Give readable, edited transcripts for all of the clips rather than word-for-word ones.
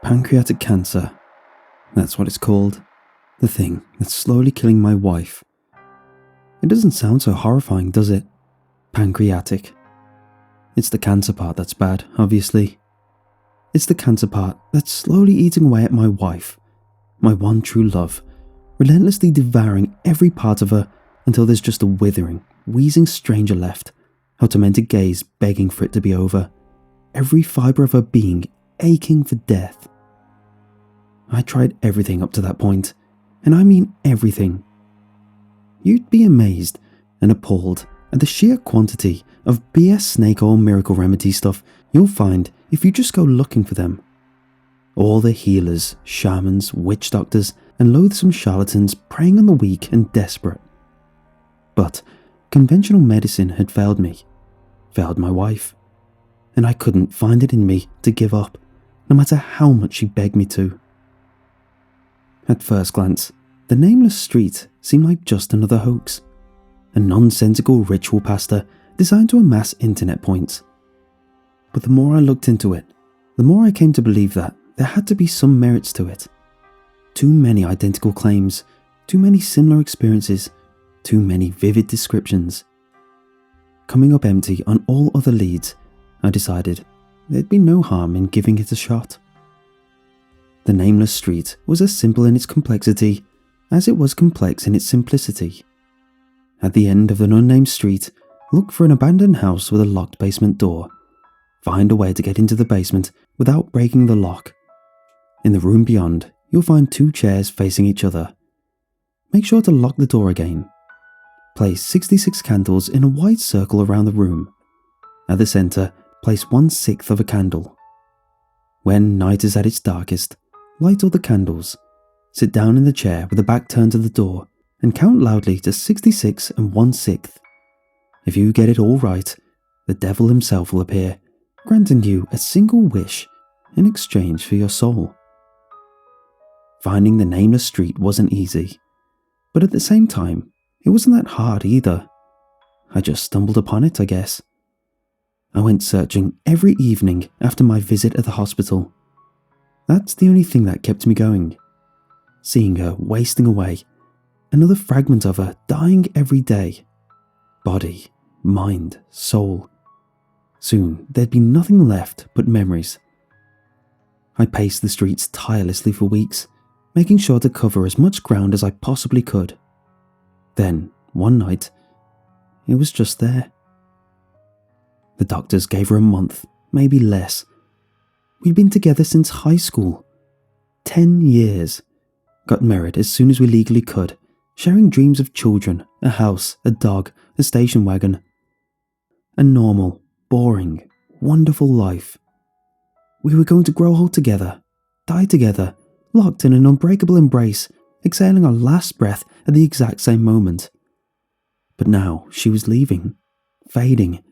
Pancreatic cancer. That's what it's called. The thing that's slowly killing my wife. It doesn't sound so horrifying, does it? Pancreatic. It's the cancer part that's bad, obviously. It's the cancer part that's slowly eating away at my wife, my one true love, relentlessly devouring every part of her until there's just a withering, wheezing stranger left, her tormented gaze begging for it to be over, every fibre of her being aching for death. I tried everything up to that point, and I mean everything. You'd be amazed and appalled at the sheer quantity of BS snake oil miracle remedy stuff you'll find if you just go looking for them. All the healers, shamans, witch doctors, and loathsome charlatans preying on the weak and desperate. But conventional medicine had failed me, failed my wife, and I couldn't find it in me to give up, no matter how much she begged me to. At first glance, the nameless street seemed like just another hoax, a nonsensical ritual pasta designed to amass internet points. But the more I looked into it, the more I came to believe that there had to be some merits to it. Too many identical claims, too many similar experiences, too many vivid descriptions. Coming up empty on all other leads, I decided there'd be no harm in giving it a shot. The nameless street was as simple in its complexity as it was complex in its simplicity. At the end of an unnamed street, look for an abandoned house with a locked basement door. Find a way to get into the basement without breaking the lock. In the room beyond, you'll find 2 chairs facing each other. Make sure to lock the door again. Place 66 candles in a wide circle around the room. At the center, place 1/6 of a candle. When night is at its darkest, light all the candles. Sit down in the chair with the back turned to the door and count loudly to 66 and 1/6. If you get it all right, the devil himself will appear, granting you a single wish in exchange for your soul. Finding the nameless street wasn't easy, but at the same time, it wasn't that hard either. I just stumbled upon it, I guess. I went searching every evening after my visit at the hospital. That's the only thing that kept me going. Seeing her wasting away, another fragment of her dying every day. Body, mind, soul. Soon there'd be nothing left but memories. I paced the streets tirelessly for weeks, making sure to cover as much ground as I possibly could. Then, one night, it was just there. The doctors gave her a month, maybe less. We'd been together since high school. 10 years. Got married as soon as we legally could, sharing dreams of children, a house, a dog, a station wagon. A normal, boring, wonderful life. We were going to grow old together, die together, locked in an unbreakable embrace, exhaling our last breath at the exact same moment. But now she was leaving, fading,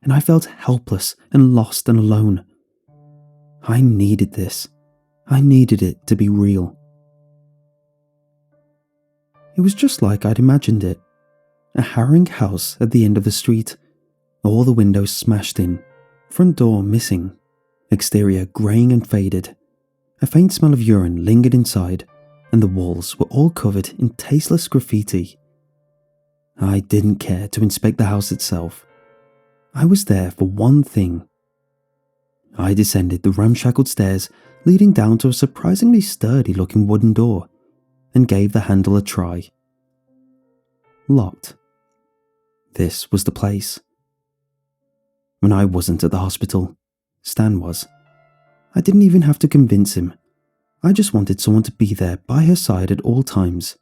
and I felt helpless and lost and alone. I needed this. I needed it to be real. It was just like I'd imagined it. A harrowing house at the end of the street, all the windows smashed in, front door missing, exterior greying and faded. A faint smell of urine lingered inside, and the walls were all covered in tasteless graffiti. I didn't care to inspect the house itself. I was there for one thing. I descended the ramshackle stairs leading down to a surprisingly sturdy-looking wooden door and gave the handle a try. Locked. This was the place. When I wasn't at the hospital, Stan was. I didn't even have to convince him. I just wanted someone to be there by her side at all times,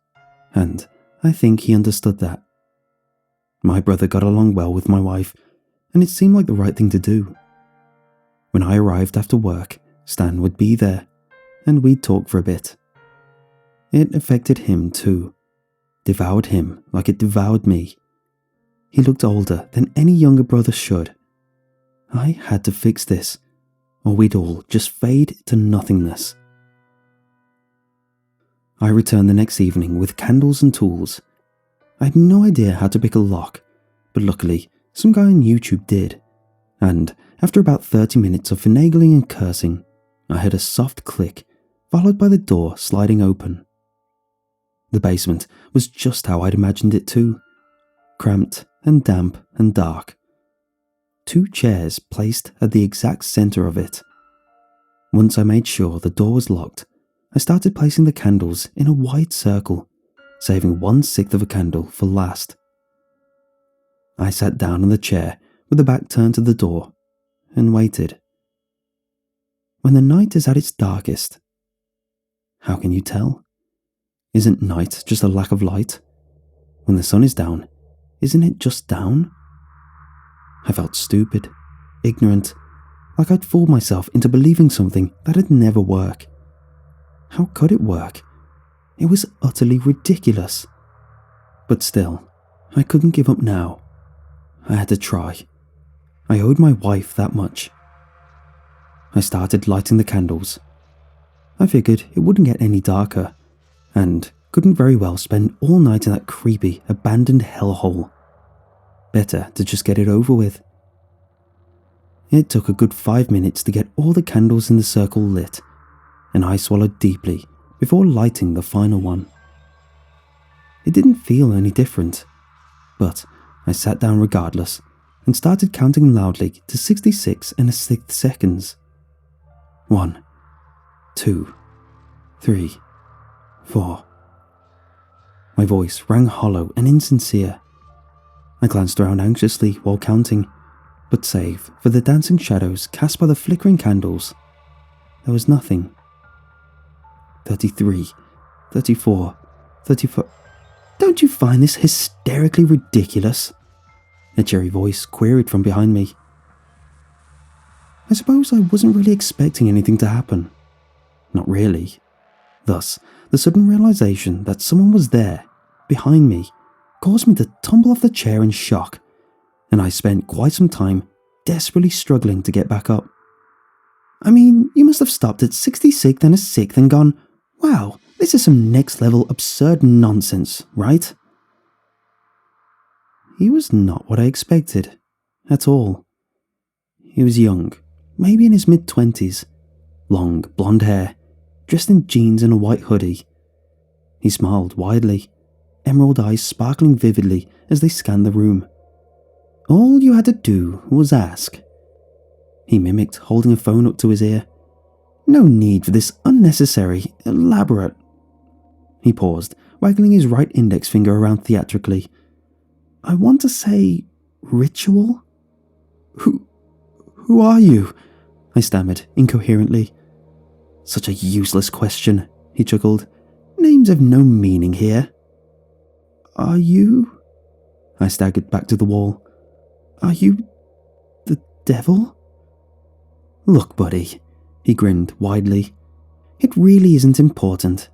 and I think he understood that. My brother got along well with my wife, and it seemed like the right thing to do. When I arrived after work, Stan would be there, and we'd talk for a bit. It affected him too, devoured him like it devoured me. He looked older than any younger brother should. I had to fix this, or we'd all just fade to nothingness. I returned the next evening with candles and tools. I had no idea how to pick a lock, but luckily some guy on YouTube did, and after about 30 minutes of finagling and cursing, I heard a soft click, followed by the door sliding open. The basement was just how I'd imagined it too, cramped and damp and dark. 2 chairs placed at the exact center of it. Once I made sure the door was locked, I started placing the candles in a wide circle, saving 1/6 of a candle for last. I sat down on the chair with the back turned to the door and waited. When the night is at its darkest, how can you tell? Isn't night just a lack of light? When the sun is down, isn't it just down? I felt stupid, ignorant, like I'd fooled myself into believing something that'd never work. How could it work? It was utterly ridiculous. But still, I couldn't give up now. I had to try. I owed my wife that much. I started lighting the candles. I figured it wouldn't get any darker, and couldn't very well spend all night in that creepy, abandoned hellhole. Better to just get it over with. It took a good 5 minutes to get all the candles in the circle lit, and I swallowed deeply before lighting the final one. It didn't feel any different, but I sat down regardless and started counting loudly to 66 1/6 seconds. 1, 2, 3, 4. My voice rang hollow and insincere. I glanced around anxiously while counting, but save for the dancing shadows cast by the flickering candles, there was nothing. 33, 34, 34. Don't you find this hysterically ridiculous? A cheery voice queried from behind me. I suppose I wasn't really expecting anything to happen. Not really. Thus, the sudden realization that someone was there, behind me, caused me to tumble off the chair in shock, and I spent quite some time desperately struggling to get back up. I mean, you must have stopped at 66 1/6 and gone, wow, this is some next level absurd nonsense, right? He was not what I expected, at all. He was young, maybe in his mid-20s, long blonde hair, dressed in jeans and a white hoodie. He smiled widely, emerald eyes sparkling vividly as they scanned the room. All you had to do was ask. He mimicked holding a phone up to his ear. No need for this unnecessary, elaborate... He paused, waggling his right index finger around theatrically. I want to say ritual? Who are you? I stammered incoherently. Such a useless question, he chuckled. Names have no meaning here. Are you? I staggered back to the wall. Are you the devil? Look, buddy, he grinned widely. It really isn't important.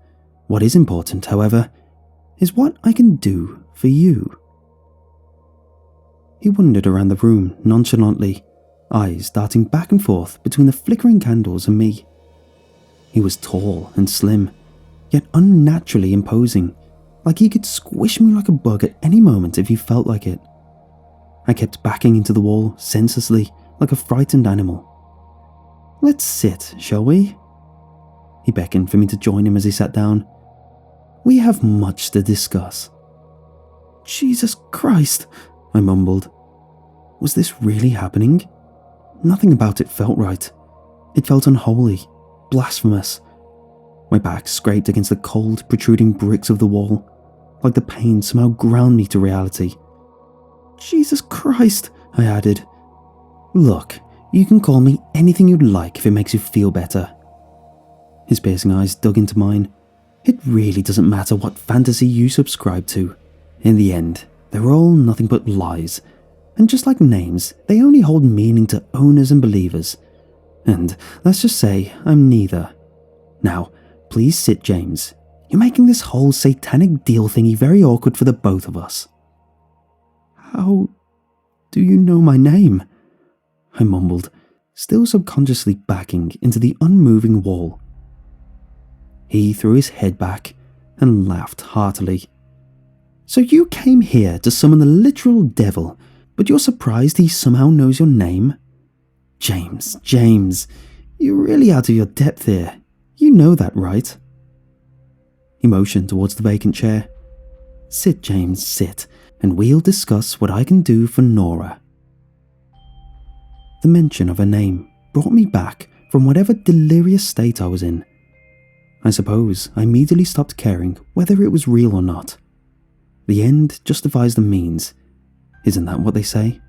What is important, however, is what I can do for you. He wandered around the room nonchalantly, eyes darting back and forth between the flickering candles and me. He was tall and slim, yet unnaturally imposing, like he could squish me like a bug at any moment if he felt like it. I kept backing into the wall senselessly, like a frightened animal. Let's sit, shall we? He beckoned for me to join him as he sat down. We have much to discuss. Jesus Christ, I mumbled. Was this really happening? Nothing about it felt right. It felt unholy, blasphemous. My back scraped against the cold, protruding bricks of the wall, like the pain somehow ground me to reality. Jesus Christ, I added. Look, you can call me anything you'd like if it makes you feel better. His piercing eyes dug into mine. It really doesn't matter what fantasy you subscribe to. In the end, they're all nothing but lies. And just like names, they only hold meaning to owners and believers. And let's just say I'm neither. Now, please sit, James. You're making this whole satanic deal thingy very awkward for the both of us. How do you know my name? I mumbled, still subconsciously backing into the unmoving wall. He threw his head back and laughed heartily. So you came here to summon the literal devil, but you're surprised he somehow knows your name? James, You're really out of your depth here. You know that, right? He motioned towards the vacant chair. Sit, James, sit, and we'll discuss what I can do for Nora. The mention of her name brought me back from whatever delirious state I was in. I suppose I immediately stopped caring whether it was real or not. The end justifies the means. Isn't that what they say?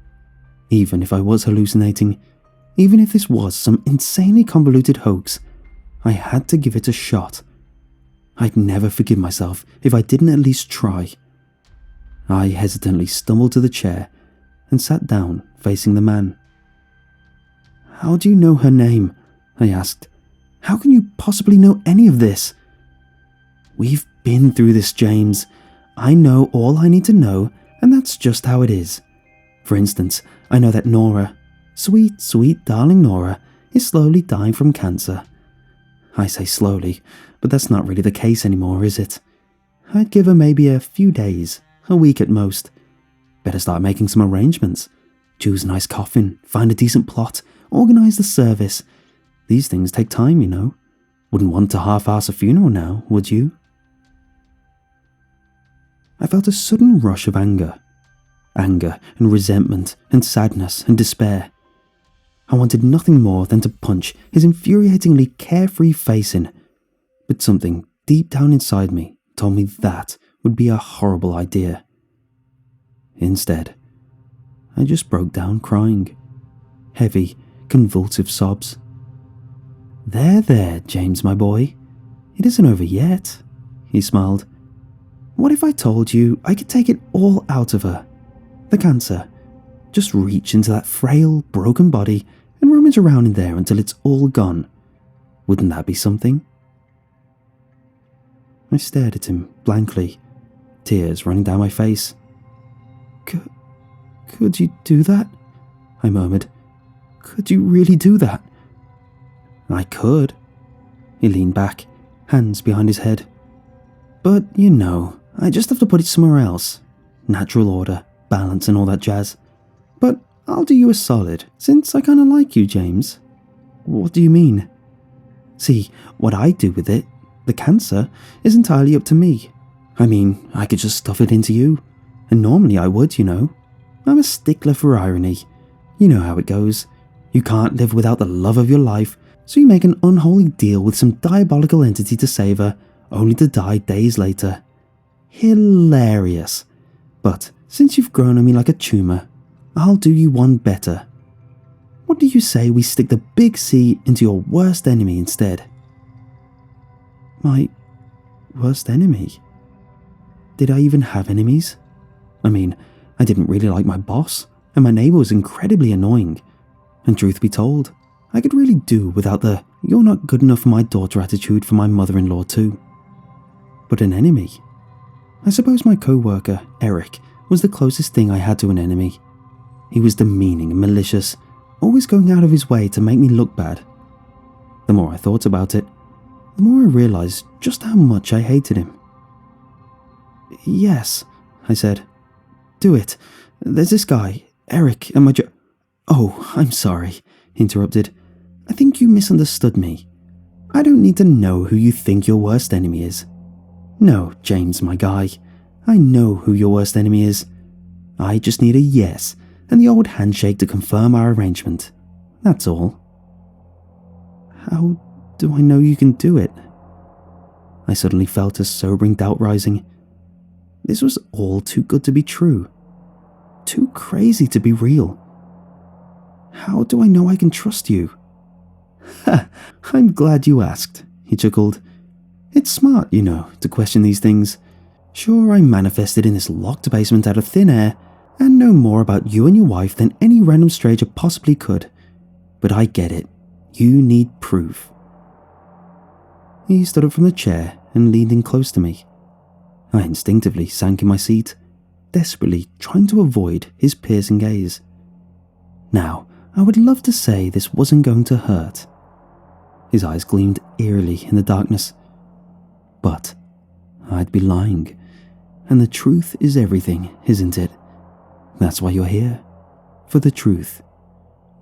Even if I was hallucinating, even if this was some insanely convoluted hoax, I had to give it a shot. I'd never forgive myself if I didn't at least try. I hesitantly stumbled to the chair and sat down facing the man. How do you know her name? I asked. How can you possibly know any of this? We've been through this, James. I know all I need to know, and that's just how it is. For instance, I know that Nora, sweet, sweet darling Nora, is slowly dying from cancer. I say slowly, but that's not really the case anymore, is it? I'd give her maybe a few days, a week at most. Better start making some arrangements. Choose a nice coffin, find a decent plot, organise the service. These things take time, you know. Wouldn't want to half-ass a funeral now, would you? I felt a sudden rush of anger. Anger and resentment and sadness and despair. I wanted nothing more than to punch his infuriatingly carefree face in, but something deep down inside me told me that would be a horrible idea. Instead, I just broke down crying. Heavy, convulsive sobs. There, James, my boy. It isn't over yet, he smiled. What if I told you I could take it all out of her? The cancer. Just reach into that frail, broken body and rummage around in there until it's all gone. Wouldn't that be something? I stared at him blankly, tears running down my face. Could you do that? I murmured. Could you really do that? I could. He leaned back, hands behind his head. But, you know, I just have to put it somewhere else. Natural order, balance and all that jazz. But I'll do you a solid, since I kinda like you, James. What do you mean? See, what I do with it, the cancer, is entirely up to me. I mean, I could just stuff it into you. And normally I would, you know. I'm a stickler for irony. You know how it goes. You can't live without the love of your life, so you make an unholy deal with some diabolical entity to save her, only to die days later. Hilarious. But since you've grown on me like a tumour, I'll do you one better. What do you say we stick the big C into your worst enemy instead? My worst enemy? Did I even have enemies? I mean, I didn't really like my boss, and my neighbour was incredibly annoying. And truth be told, I could really do without the "you're not good enough for my daughter" attitude from my mother-in-law too. But an enemy? I suppose my co-worker, Eric, was the closest thing I had to an enemy. He was demeaning and malicious, always going out of his way to make me look bad. The more I thought about it, the more I realised just how much I hated him. Yes, I said. Do it. There's this guy, Eric, and my Oh, I'm sorry, he interrupted. I think you misunderstood me. I don't need to know who you think your worst enemy is. No, James, my guy. I know who your worst enemy is. I just need a yes and the old handshake to confirm our arrangement. That's all. How do I know you can do it? I suddenly felt a sobering doubt rising. This was all too good to be true. Too crazy to be real. How do I know I can trust you? Ha! I'm glad you asked, he chuckled. It's smart, you know, to question these things. Sure, I manifested in this locked basement out of thin air and know more about you and your wife than any random stranger possibly could. But I get it. You need proof. He stood up from the chair and leaned in close to me. I instinctively sank in my seat, desperately trying to avoid his piercing gaze. Now, I would love to say this wasn't going to hurt. His eyes gleamed eerily in the darkness. But I'd be lying, and the truth is everything, isn't it? That's why you're here, for the truth.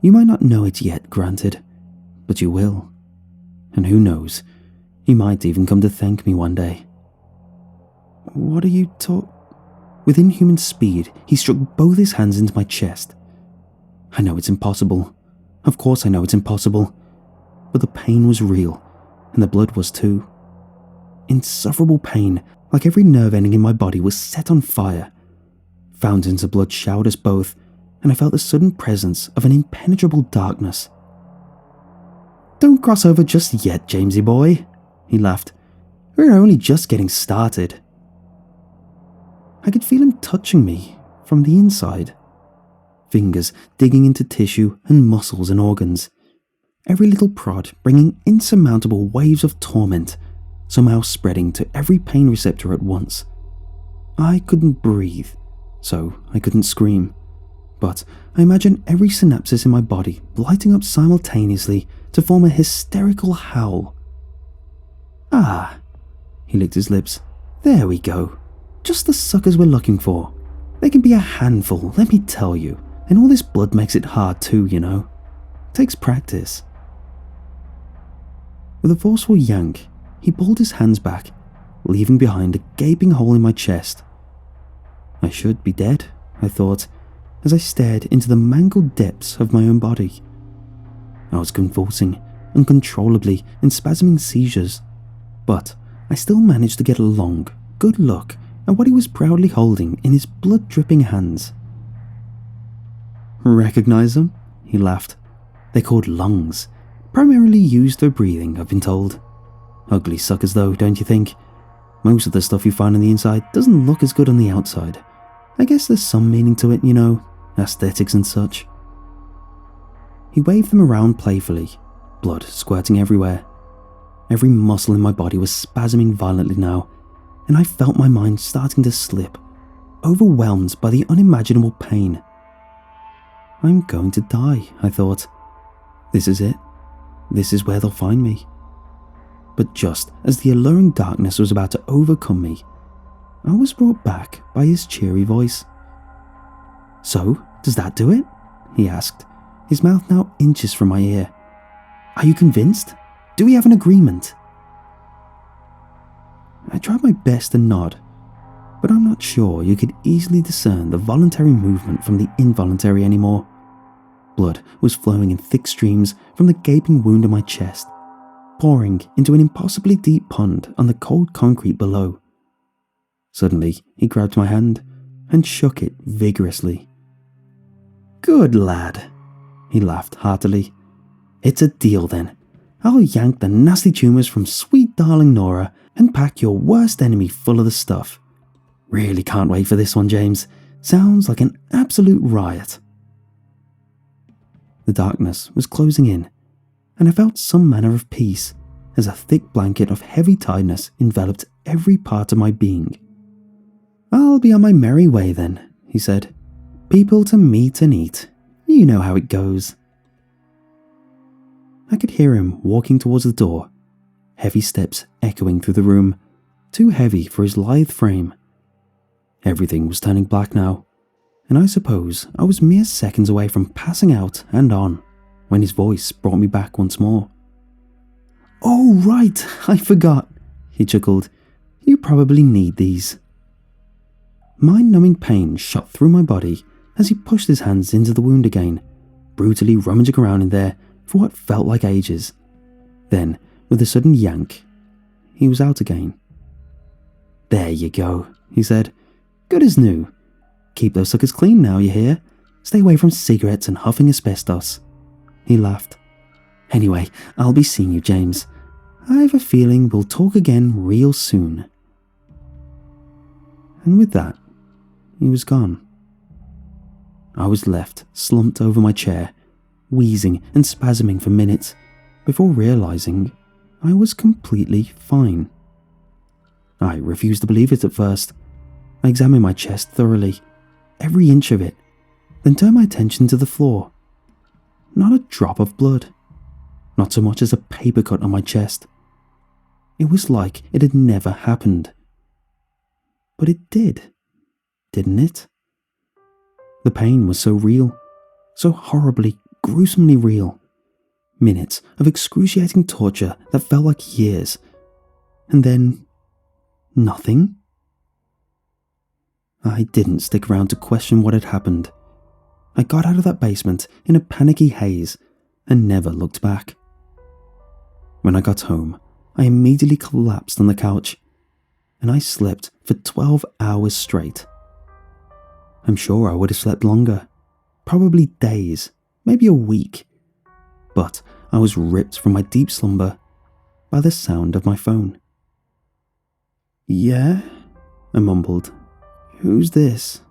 You might not know it yet, granted, but you will. And who knows, you might even come to thank me one day. What are you With inhuman speed, he struck both his hands into my chest. I know it's impossible. Of course I know it's impossible. But the pain was real, and the blood was too. Insufferable pain, like every nerve ending in my body was set on fire. Fountains of blood showered us both, and I felt the sudden presence of an impenetrable darkness. "Don't cross over just yet, Jamesy boy," he laughed. "We're only just getting started." I could feel him touching me from the inside. Fingers digging into tissue and muscles and organs. Every little prod bringing insurmountable waves of torment, somehow spreading to every pain receptor at once. I couldn't breathe, so I couldn't scream. But I imagine every synapse in my body lighting up simultaneously to form a hysterical howl. "Ah," he licked his lips. "There we go. Just the suckers we're looking for. They can be a handful, let me tell you, and all this blood makes it hard too, you know. Takes practice." With a forceful yank, he pulled his hands back, leaving behind a gaping hole in my chest. I should be dead, I thought, as I stared into the mangled depths of my own body. I was convulsing uncontrollably in spasming seizures, but I still managed to get a long, good look at what he was proudly holding in his blood-dripping hands. "Recognize them?" he laughed. "They're called lungs, primarily used for breathing, I've been told. Ugly suckers though, don't you think? Most of the stuff you find on the inside doesn't look as good on the outside. I guess there's some meaning to it, you know, aesthetics and such." He waved them around playfully, blood squirting everywhere. Every muscle in my body was spasming violently now, and I felt my mind starting to slip, overwhelmed by the unimaginable pain. I'm going to die, I thought. This is it. This is where they'll find me. But just as the alluring darkness was about to overcome me, I was brought back by his cheery voice. "So, does that do it?" he asked, his mouth now inches from my ear. "Are you convinced? Do we have an agreement?" I tried my best to nod, but I'm not sure you could easily discern the voluntary movement from the involuntary anymore. Blood was flowing in thick streams from the gaping wound in my chest, pouring into an impossibly deep pond on the cold concrete below. Suddenly, he grabbed my hand and shook it vigorously. "Good lad," he laughed heartily. "It's a deal then. I'll yank the nasty tumours from sweet darling Nora and pack your worst enemy full of the stuff. Really can't wait for this one, James. Sounds like an absolute riot." The darkness was closing in, and I felt some manner of peace as a thick blanket of heavy tiredness enveloped every part of my being. "I'll be on my merry way then," he said. "People to meet and eat. You know how it goes." I could hear him walking towards the door, heavy steps echoing through the room, too heavy for his lithe frame. Everything was turning black now, and I suppose I was mere seconds away from passing out and on, when his voice brought me back once more. "Oh, right, I forgot," he chuckled. "You probably need these." Mind-numbing pain shot through my body as he pushed his hands into the wound again, brutally rummaging around in there for what felt like ages. Then, with a sudden yank, he was out again. "There you go," he said. "Good as new. Keep those suckers clean now, you hear? Stay away from cigarettes and huffing asbestos." He laughed. "Anyway, I'll be seeing you, James. I have a feeling we'll talk again real soon." And with that, he was gone. I was left slumped over my chair, wheezing and spasming for minutes, before realizing I was completely fine. I refused to believe it at first. I examined my chest thoroughly, every inch of it, then turned my attention to the floor. Not a drop of blood. Not so much as a paper cut on my chest. It was like it had never happened. But it did, didn't it? The pain was so real, so horribly, gruesomely real. Minutes of excruciating torture that felt like years. And then, nothing? I didn't stick around to question what had happened. I got out of that basement in a panicky haze and never looked back. When I got home, I immediately collapsed on the couch, and I slept for 12 hours straight. I'm sure I would have slept longer, probably days, maybe a week, but I was ripped from my deep slumber by the sound of my phone. "Yeah?" I mumbled. "Who's this?"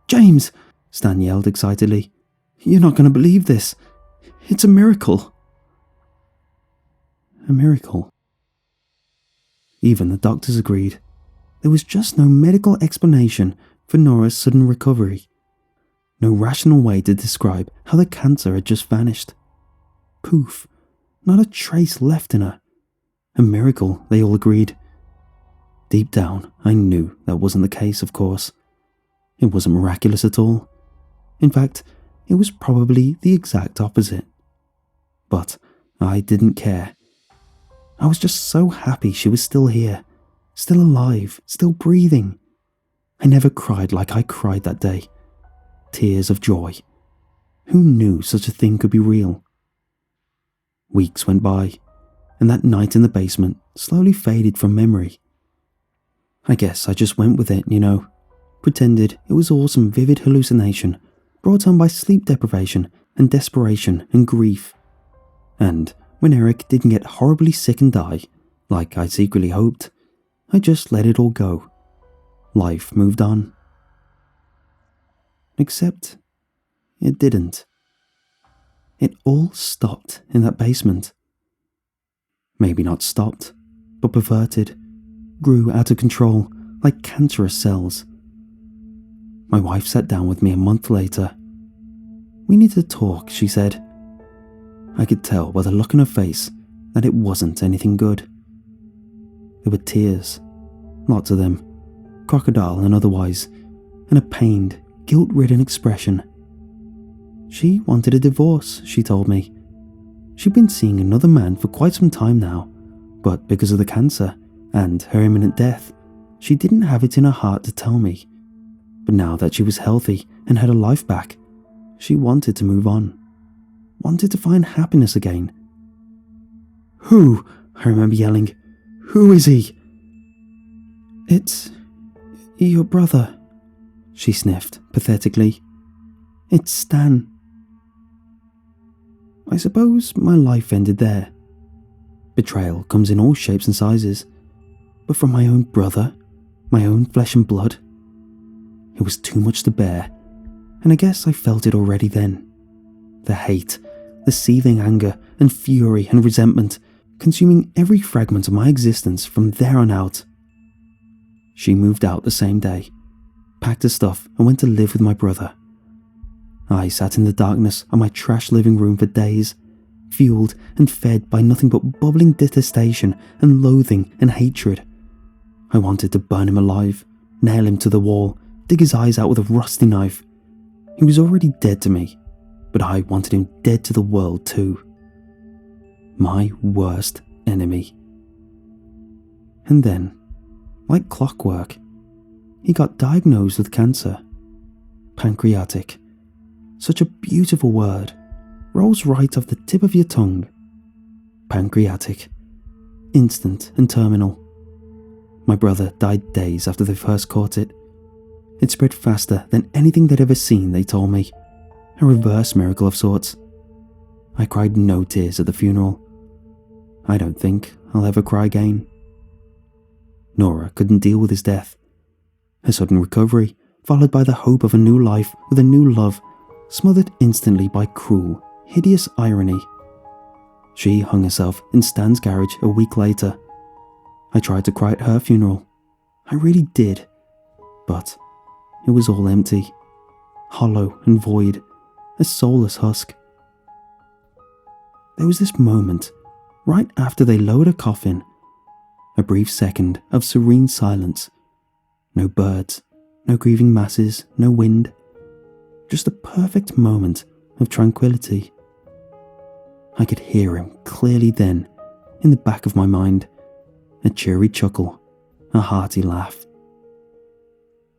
"James!" Stan yelled excitedly. "You're not going to believe this. It's a miracle." A miracle. Even the doctors agreed. There was just no medical explanation for Nora's sudden recovery. No rational way to describe how the cancer had just vanished. Poof. Not a trace left in her. A miracle, they all agreed. Deep down, I knew that wasn't the case, of course. It wasn't miraculous at all. In fact, it was probably the exact opposite. But I didn't care. I was just so happy she was still here, still alive, still breathing. I never cried like I cried that day. Tears of joy. Who knew such a thing could be real? Weeks went by, and that night in the basement slowly faded from memory. I guess I just went with it, pretended it was all some vivid hallucination brought on by sleep deprivation and desperation and grief. And when Eric didn't get horribly sick and die, like I secretly hoped, I just let it all go. Life moved on. Except it didn't. It all stopped in that basement. Maybe not stopped, but perverted, grew out of control like cancerous cells. My wife sat down with me a month later. "We need to talk," she said. I could tell by the look on her face that it wasn't anything good. There were tears, lots of them, crocodile and otherwise, and a pained, guilt-ridden expression. She wanted a divorce, she told me. She'd been seeing another man for quite some time now, but because of the cancer and her imminent death, she didn't have it in her heart to tell me. But now that she was healthy and had her life back, she wanted to move on. Wanted to find happiness again. "Who?" I remember yelling. "Who is he?" "It's your brother," she sniffed pathetically. "It's Stan." I suppose my life ended there. Betrayal comes in all shapes and sizes, but from my own brother, my own flesh and blood, it was too much to bear, and I guess I felt it already then. The hate, the seething anger and fury and resentment, consuming every fragment of my existence from there on out. She moved out the same day, packed her stuff and went to live with my brother. I sat in the darkness of my trash living room for days, fueled and fed by nothing but bubbling detestation and loathing and hatred. I wanted to burn him alive, nail him to the wall, dig his eyes out with a rusty knife. He was already dead to me, but I wanted him dead to the world too. My worst enemy. And then, like clockwork, he got diagnosed with cancer. Pancreatic. Such a beautiful word. Rolls right off the tip of your tongue. Pancreatic. Instant and terminal. My brother died days after they first caught it. It spread faster than anything they'd ever seen, they told me. A reverse miracle of sorts. I cried no tears at the funeral. I don't think I'll ever cry again. Nora couldn't deal with his death. Her sudden recovery, followed by the hope of a new life with a new love, smothered instantly by cruel, hideous irony. She hung herself in Stan's garage a week later. I tried to cry at her funeral. I really did. But it was all empty. Hollow and void. A soulless husk. There was this moment, right after they lowered her coffin. A brief second of serene silence. No birds, no grieving masses, no wind. Just a perfect moment of tranquility. I could hear him clearly then, in the back of my mind. A cheery chuckle, a hearty laugh.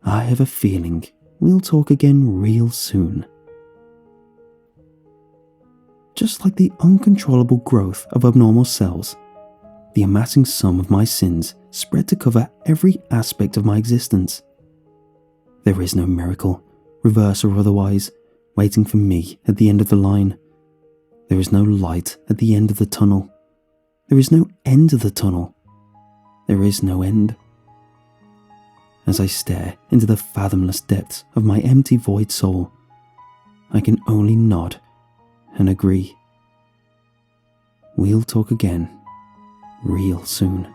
I have a feeling we'll talk again real soon. Just like the uncontrollable growth of abnormal cells, the amassing sum of my sins spread to cover every aspect of my existence. There is no miracle, reverse or otherwise, waiting for me at the end of the line. There is no light at the end of the tunnel. There is no end of the tunnel. There is no end. As I stare into the fathomless depths of my empty void soul, I can only nod and agree. We'll talk again real soon.